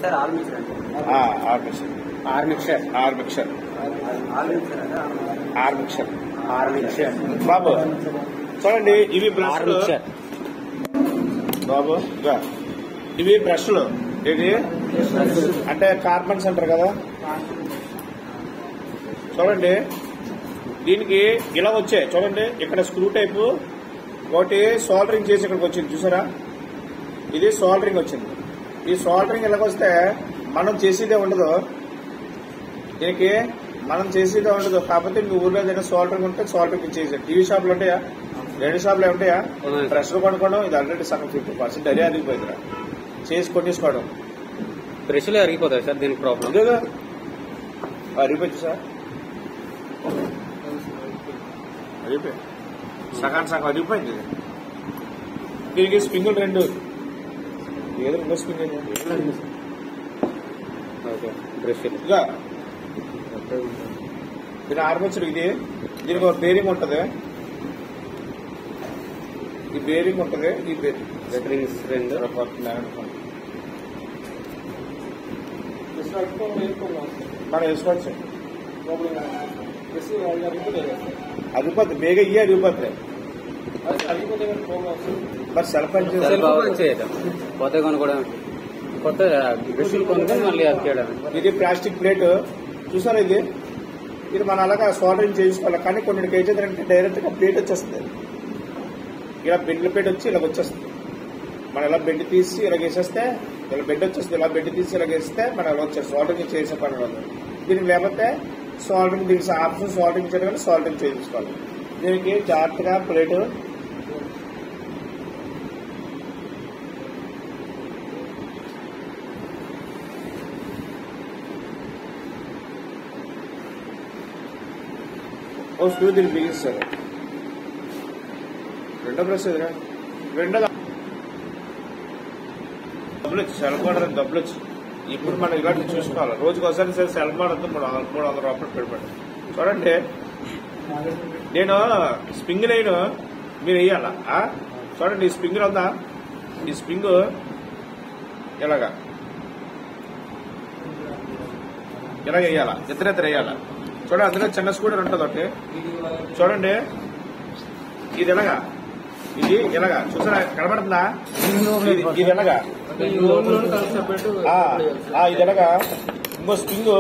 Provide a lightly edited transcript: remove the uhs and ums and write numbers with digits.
mixer all mixer అంటే or mixer or mixer or mixer all mixer అంటే or mixer or mixer బాబు చూడండి ఇవి ఆర్ బ్రష్లు మిక్సర్ బాబు ఇగా ఇవి బ్రష్లు ఇది అంటే కార్బన్స్ అంటారు కదా చూడండి దీనికి ఇలా వచ్చాయి చూడండి ఇక్కడ స్క్రూ టైపు ఒకటి సోల్డరింగ్ చేసి ఇక్కడికి వచ్చింది చూసారా ఇది సోల్డరింగ్ వచ్చింది ఈ సోల్డరింగ్ ఇలాగొస్తే మనం చేసేదే ఉండదు దీనికి మనం చేసేదే ఉండదు కాకపోతే మీ ఊర్లో ఏదైనా సోల్డరింగ్ ఉంటే సోల్డరింగ్ చేసేది టీవీ షాపులు ఉంటాయా రెండు షాపులు ఉంటాయా బ్రష్లు కొనుక్కోవడం ఇది ఆల్రెడీ సగం 50% అదే అరిగిపోయిందిరా చేసి కొట్టేసుకోవడం బ్రష్లు అరిగిపోతాయి సార్ దీనికి ప్రాబ్లం ఇదేగా అరిగిపోయింది సార్ అరిగిపోయింది సగం అరిగిపోయింది ఇది దీనికి స్ప్రింగులు రెండు ఏదో రెండో స్ప్రింగ్ ఓకే బ్రష్లు ఇక దీని ఆర్మేచర్ ఇది దీనికి ఒక బేరింగ్ ఉంటుంది ఈ బేరింగ్ ఉంటుంది ఈ బేరింగ్ రెండు మనం వేసుకోవచ్చు అదిపోద్ది బేగా ఇయ్యి అదిగిపోతుంది మరి సెల్ఫ్ చేయడం కొత్త కొనుక్కోవడం కొత్త బ్రష్లు కొనుక్కొని మళ్ళీ అది చేయడం ఇది ప్లాస్టిక్ ప్లేట్ చూసారా ఇది మనం అలాగా సోల్డరింగ్ చేసుకోవాలి కానీ కొన్ని కేజీలంటే డైరెక్ట్ గా ప్లేట్ వచ్చేస్తుంది ఇలా బెండ్ల ప్లేట్ వచ్చి ఇలా వచ్చేస్తుంది మనం ఇలా బెండ్ తీసి ఇలా వేసేస్తే ఇలా బెడ్ వచ్చేస్తుంది ఇలా బెడ్ తీసి ఇలా వేస్తే మనం ఇలా వచ్చేస్తుంది సోల్డరింగ్ చేసే పని వాళ్ళు దీనికి లేకపోతే సోల్డరింగ్ దీనికి ఆప్షన్ సోల్డరింగ్ చేయడం కానీ సోల్డరింగ్ చేయించుకోవాలి దీనికి జాగ్రత్తగా ప్లేట్ ఓ స్క్రూ దీన్ని బిగిస్తారు రెండో బ్రష్ ఎదురా రెండో డబ్బులు వచ్చి సెల్ మోడల్ డబ్బులు వచ్చి ఇప్పుడు మనం ఇలాంటి చూసుకోవాలి రోజుకి ఒకసారి సరే సెల్ మోడల్ 300 రూపాయలు పెట్టుబడి చూడండి నేను స్ప్రింగ్ లైన్ మీరు వేయాలా చూడండి ఈ స్ప్రింగ్ ఉందా ఈ స్ప్రింగ్ ఇలాగా వేయాలా ఇద్దరు వేయాలా చూడండి అందులో చిన్న స్కూటర్ ఉంటుంది ఒకటి చూడండి ఇది ఎలాగా చూసారా కనబడుతుందా ఇది ఎలాగా ఇది ఎలాగా ఇంకో స్ప్రింగ్